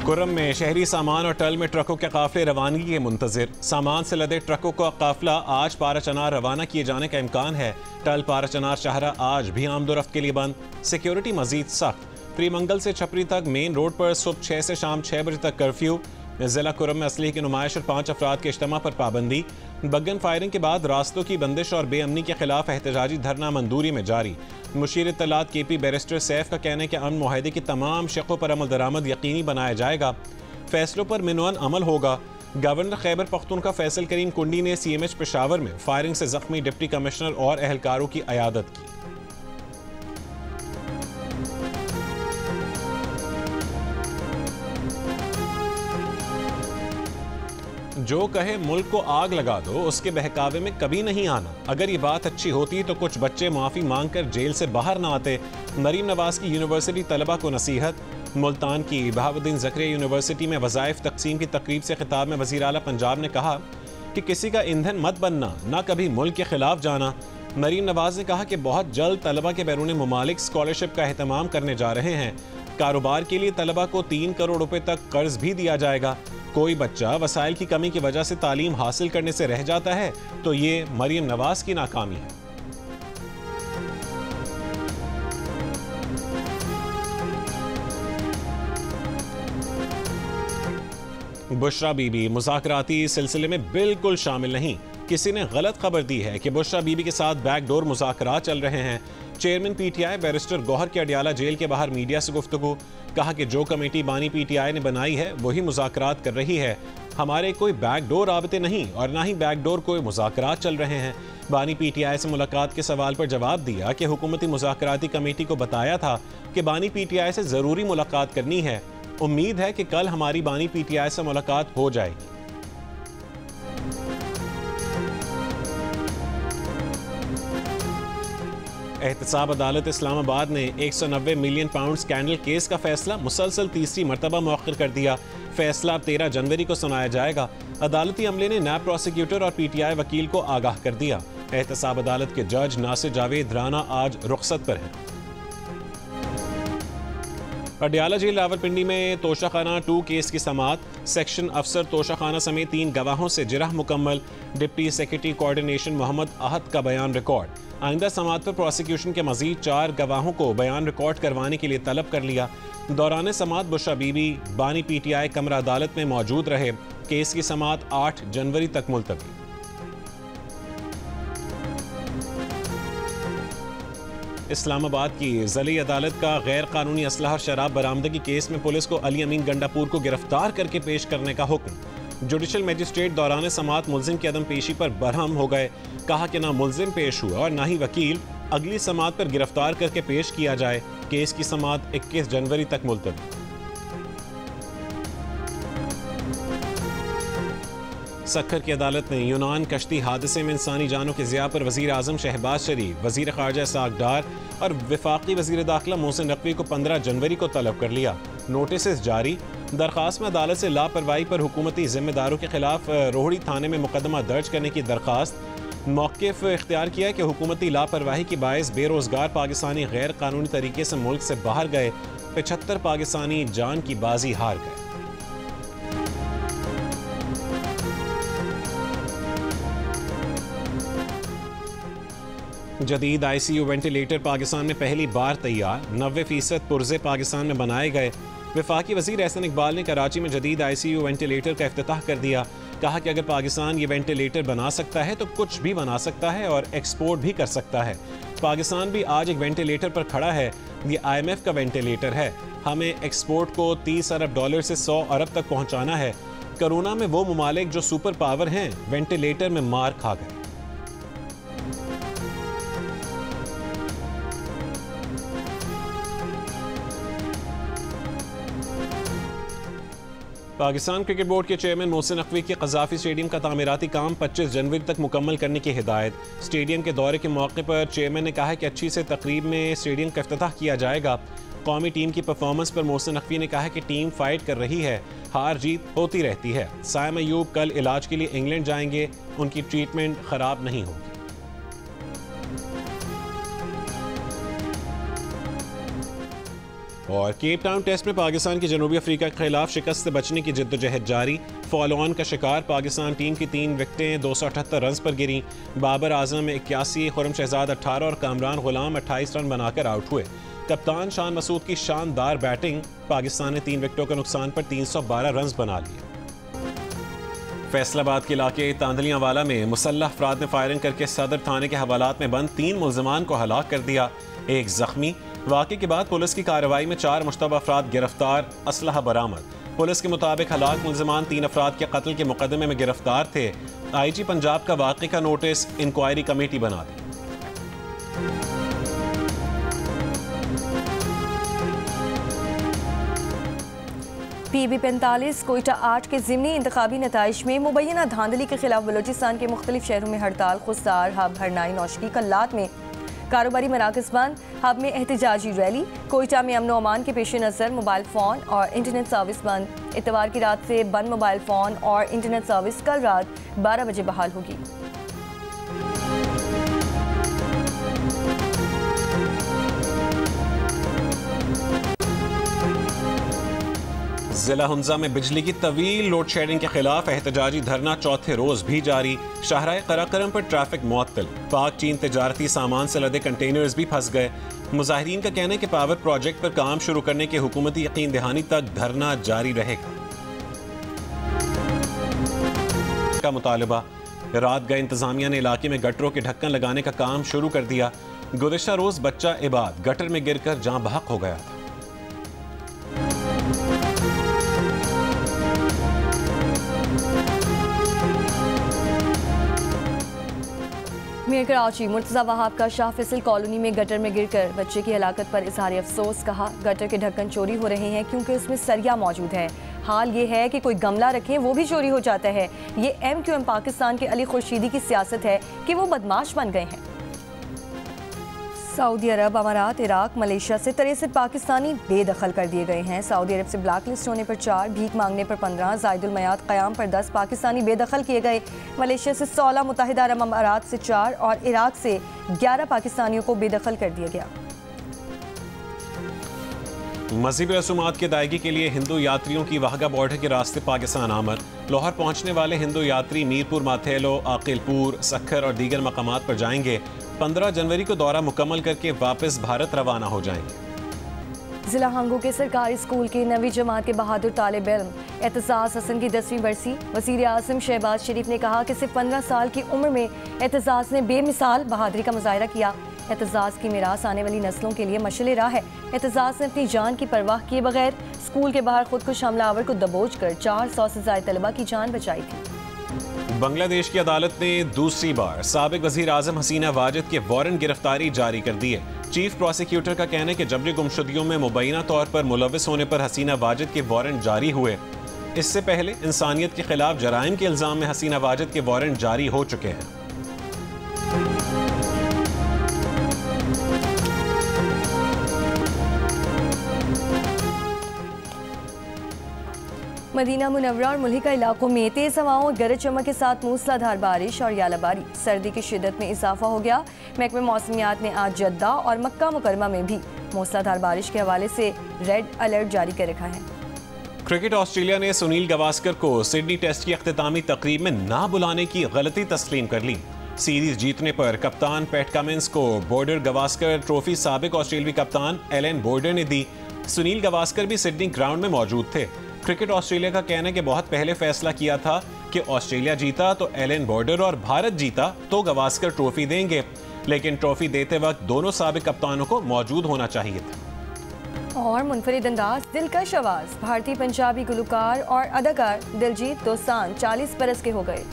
कुर्रम में शहरी सामान और टल में ट्रकों के काफिले रवानगी के मुंतजिर। सामान से लदे ट्रकों का काफिला आज पारा चनार रवाना किए जाने का इम्कान है। टल पारा चनार शाहरा आज भी आमदोरफ्त के लिए बंद। सिक्योरिटी मजीद सख्त। त्रिमंगल से छपरी तक मेन रोड पर सुबह 6 से शाम 6 बजे तक कर्फ्यू। जिला कुर्रम में असलहे की नुमाइश और 5 अफराद के इज्तिमा पर पाबंदी। बगन फायरिंग के बाद रास्तों की बंदिश और बेअमनी के खिलाफ एहतजाजी धरना मंदूरी में जारी। मुशीर इत्तलात KP बैरिस्टर सैफ का कहना है कि अमन मुआहदे की तमाम शक़ों पर अमल दरामद यकीनी बनाया जाएगा। फैसलों पर मिनवन अमल होगा। गवर्नर खैबर पख्तूनख्वा फैसल करीम कुंडी ने CMH पेशावर में फायरिंग से जख्मी डिप्टी कमिश्नर और एहलकारों की अयादत की। जो कहे मुल्क को आग लगा दो, उसके बहकावे में कभी नहीं आना। अगर ये बात अच्छी होती तो कुछ बच्चे माफ़ी मांगकर जेल से बाहर ना आते। मरीम नवाज की यूनिवर्सिटी तलबा को नसीहत। मुल्तान की बहाउद्दीन ज़करिया यूनिवर्सिटी में वज़ाइफ तकसीम की तकरीब से खिताब में वज़ीर आला पंजाब ने कहा कि किसी का ईंधन मत बनना, ना कभी मुल्क के खिलाफ जाना। मरीम नवाज ने कहा कि बहुत जल्द तलबा के बैरून मुमालिक स्कॉलरशिप का एहतमाम करने जा रहे हैं। कारोबार के लिए तलबा को 3 करोड़ रुपए तक कर्ज भी दिया जाएगा। कोई बच्चा वसाइल की कमी की वजह से तालीम हासिल करने से रह जाता है तो ये मरीम नवाज की नाकामी है। बुशरा बीबी मुज़ाकराती सिलसिले में बिल्कुल शामिल नहीं। किसी ने गलत खबर दी है कि बुशरा बीबी के साथ बैकडोर मुज़ाकरात चल रहे हैं। चेयरमैन PTI बैरिस्टर गौहर के अडियाला जेल के बाहर मीडिया से गुफ्तगू। कहा कि जो कमेटी बानी PTI ने बनाई है वही मुज़ाकरात कर रही है। हमारे कोई बैकडोर राबते नहीं और ना ही बैकडोर कोई मुज़ाकरात चल रहे हैं। बानी PTI से मुलाकात के सवाल पर जवाब दिया कि हुकूमती मुज़ाकराती कमेटी को बताया था कि बानी PTI से ज़रूरी मुलाकात करनी है। उम्मीद है कि कल हमारी बानी PTI से मुलाकात हो जाएगी। एहतसाब अदालत इस्लामाबाद ने 190 मिलियन पाउंड स्कैंडल केस का फैसला मुसलसल तीसरी मरतबा मौखर कर दिया। फैसला 13 जनवरी को सुनाया जाएगा। अदालती अमले ने नैब प्रोसिक्यूटर और PTI वकील को आगाह कर दिया। एहतसाब अदालत के जज नासिर जावेद राना आज रुखसत पर हैं। अडियाला जेल रावलपिंडी में तोशाखाना 2 केस की समाअत। सेक्शन अफसर तोशाखाना समेत 3 गवाहों से जिरह मुकम्मल। Deputy secretary coordination Mohammad Ahad का बयान रिकॉर्ड। आइंदा समाअत पर प्रोसिक्यूशन के मजीद 4 गवाहों को बयान रिकॉर्ड करवाने के लिए तलब कर लिया। दौरान समाअत बुशरा बीबी बानी PTI कमरा अदालत में मौजूद रहे। केस की समाअत 8 जनवरी तक मुलतवी। इस्लामाबाद की ज़िली अदालत का गैर कानूनी असलहा और शराब बरामदगी केस में पुलिस को अली अमीन गंडापुर को गिरफ्तार करके पेश करने का हुक्म। जुडिशल मजिस्ट्रेट दौरान समाअत मुल्जिम की अदम पेशी पर बरहम हो गए। कहा कि ना मुल्जिम पेश हुआ और ना ही वकील। अगली समाअत पर गिरफ्तार करके पेश किया जाए। केस की समाअत 21 जनवरी तक मुलतवी। सक्खर की अदालत ने यूनान कश्ती हादसे में इंसानी जानों के ज़िया पर वज़ीर आज़म शहबाज शरीफ, वज़ीर ख़ारजा इसहाक़ डार और वफ़ाक़ी वज़ीर दाखिला मोहसिन नकवी को 15 जनवरी को तलब कर लिया। नोटिस जारी। दरख्वास्त में अदालत से लापरवाही पर हुकूमती ज़िम्मेदारों के खिलाफ रोहड़ी थाने में मुकदमा दर्ज करने की दरख्वास्त। मौक़िफ़ इख्तियार किया कि हुकूमती लापरवाही की बायस बेरोज़गार पाकिस्तानी गैर कानूनी तरीके से मुल्क से बाहर गए। 75 पाकिस्तानी जान की बाजी हार गए। जदीद ICU वेंटिलेटर पाकिस्तान में पहली बार तैयार। 90% पुर्जे पाकिस्तान में बनाए गए। वफाकी वज़ीर एहसन इकबाल ने कराची में जदीद ICU वेंटिलेटर का इफ्तिताह कर दिया। कहा कि अगर पाकिस्तान ये वेंटिलेटर बना सकता है तो कुछ भी बना सकता है और एक्सपोर्ट भी कर सकता है। पाकिस्तान भी आज एक वेंटिलेटर पर खड़ा है। ये IMF का वेंटिलेटर है। हमें एक्सपोर्ट को $30 अरब से 100 अरब तक पहुँचाना है। कोरोना में वो ममालिक जो सुपर पावर हैं वेंटिलेटर में मार खा गए। पाकिस्तान क्रिकेट बोर्ड के चेयरमैन मोहसिन नकवी की क़ज़ाफ़ी स्टेडियम का तामीराती काम 25 जनवरी तक मुकम्मल करने की हिदायत। स्टेडियम के दौरे के मौके पर चेयरमैन ने कहा है कि अच्छी से तकरीब में स्टेडियम का इफ्तिताह किया जाएगा। कौमी टीम की परफॉर्मेंस पर मोहसिन नकवी ने कहा कि टीम फाइट कर रही है, हार जीत होती रहती है। सायम अयूब कल इलाज के लिए इंग्लैंड जाएंगे। उनकी ट्रीटमेंट ख़राब नहीं होगी। और केप टाउन टेस्ट में पाकिस्तान की जनूबी अफ्रीका के खिलाफ शिकस्त से बचने की जद्दोजहद जारी। फॉलो ऑन का शिकार पाकिस्तान टीम की 3 विकेटें 278 रन पर गिरी। बाबर आजम 81, खुरम शहजाद 18 और कामरान गुलाम 28 रन बनाकर आउट हुए। कप्तान शान मसूद की शानदार बैटिंग, पाकिस्तान ने 3 विकेटों के नुकसान पर 312 रन बना लिए। फैसलाबाद के इलाके तांदलियांवाला में मुसल्लह अफराद ने फायरिंग करके सदर थाने के हवालात में बंद 3 मुल्ज़िमान को हलाक कर दिया, 1 जख्मी। वाक़े के बाद पुलिस की कार्रवाई में 4 मुश्तबा अफराद गिरफ्तार, असलहा बरामद। पुलिस के मुताबिक हलाक मुल्ज़िमान 3 अफराद के कत्ल के मुकदमे में गिरफ्तार थे। IG पंजाब का वाक़े का नोटिस, इंक्वायरी कमेटी बना दी। PB45 कोयटा 8 के ज़िमनी इंतखाबी नताइज में मुबैना धांधली के खिलाफ बलोचिस्तान के मुख्तलिफ शहरों में हड़ताल, खुस्सार, हब, हरनाई, नौशकी, कल्लात में कारोबारी मराकज़ बंद, हब में एहतजाजी रैली। कोयटा में अमन व अमान के पेश नज़र मोबाइल फ़ोन और इंटरनेट सर्विस बंद। इतवार की रात से बंद मोबाइल फ़ोन और इंटरनेट सर्विस कल रात 12 बजे बहाल होगी। जिला हुंजा में बिजली की तवील लोड शेडिंग के खिलाफ एहतजाजी धरना चौथे रोज भी जारी। शाहराह कराकरम पर ट्रैफिक मुअत्तल, पाक चीन तजारती सामान से लदे कंटेनर्स भी फंस गए। मुजाहिरीन का कहना है कि पावर प्रोजेक्ट पर काम शुरू करने के हुकूमती यकीन दहानी तक धरना जारी रहेगा। का मुतालबा, रात गए इंतजामिया ने इलाके में गटरों के ढक्कन लगाने का काम शुरू कर दिया। गुज़िश्ता रोज बच्चा इबाद गटर में गिरकर जाँ बहक हो गया था। मेयर कराची मुर्तज़ा वहाब का शाह फैसल कॉलोनी में गटर में गिरकर बच्चे की हलाकत पर इज़हार अफसोस। कहा, गटर के ढक्कन चोरी हो रहे हैं क्योंकि उसमें सरिया मौजूद है। हाल ये है कि कोई गमला रखें वो भी चोरी हो जाता है। ये MQM पाकिस्तान के अली खुर्शीदी की सियासत है कि वो बदमाश बन गए हैं। सऊदी अरब, अमारात, इराक, मलेशिया से 63 पाकिस्तानी बेदखल कर दिए गए हैं। सऊदी अरब से ब्लैक लिस्ट होने पर 4, भीख मांगने पर 15, जायदुल मयात क़याम पर 10 पाकिस्तानी बेदखल किए गए। मलेशिया से 16, मुत्तहिदा अरब अमारात से 4 और इराक से 11 पाकिस्तानियों को बेदखल कर दिया गया। मज़हबी रसूमात की अदायगी के लिए हिंदू यात्रियों की वाहगा बॉर्डर के रास्ते पाकिस्तान आमद। लाहौर पहुंचने वाले हिंदू यात्री मीरपुर, माथेलो, आकिलपुर, सखर और दीगर मकामात पर जाएंगे। 15 जनवरी को दौरा मुकम्मल करके वापस भारत रवाना हो जाएंगे। जिला हंगू के सरकारी स्कूल के 9वीं जमात के बहादुर तालिब इल्म एतजाज़ हसन की 10वीं बरसी। वज़ीर आज़म शहबाज शरीफ ने कहा कि सिर्फ 15 साल की उम्र में एतजाज़ ने बेमिसाल बहादुरी का मुजाहिरा किया। एतजाज़ की मीरास आने वाली नस्लों के लिए मशअल राह है। एतजाज़ ने अपनी जान की परवाह किए बगैर स्कूल के बाहर खुदकुश हमलावर को दबोच कर 400 से ज़ायद तलबा की जान बचाई थी। बांग्लादेश की अदालत ने दूसरी बार साबिक वज़ीर आज़म हसीना वाजिद के वारंट गिरफ्तारी जारी कर दी है। चीफ प्रोसिक्यूटर का कहना है कि जबरी गुमशुदगियों में मुबैना तौर पर मुलविस होने पर हसीना वाजिद के वारंट जारी हुए। इससे पहले इंसानियत के खिलाफ जराइम के इल्ज़ाम में हसीना वाजिद के वारंट जारी हो चुके हैं। मदीना मुनव्वरा और मुल्हिका इलाकों में तेज हवाओं और गरज चमक के साथ मूसलाधार बारिश और यालाबारी। सर्दी की शिद्दत में इजाफा हो गया। महकमे मौसमियात ने आज जद्दा और मक्का मुकरमा में भी मूसलाधार बारिश के हवाले से रेड अलर्ट जारी कर रखा है। क्रिकेट ऑस्ट्रेलिया ने सुनील गावस्कर को सिडनी टेस्ट की अख्तितामी तकरीब में ना बुलाने की गलती तस्लीम कर ली। सीरीज जीतने पर कप्तान पैट कमिंस को बॉर्डर गावस्कर ट्रॉफी साबिक ऑस्ट्रेलियावी कप्तान एलन बॉर्डर ने दी। सुनील गावस्कर भी सिडनी ग्राउंड में मौजूद थे। क्रिकेट ऑस्ट्रेलिया का कहना है कि बहुत पहले फैसला किया था कि ऑस्ट्रेलिया जीता तो एलन बॉर्डर और भारत जीता तो गावस्कर ट्रॉफी देंगे, लेकिन ट्रॉफी देते वक्त दोनों साबिक कप्तानों को मौजूद होना चाहिए था। और मुनफरिद अंदाज, दिलकश आवाज, भारतीय पंजाबी गुलकार और अदाकार दिलजीत दोसांझ 40 बरस के हो गए।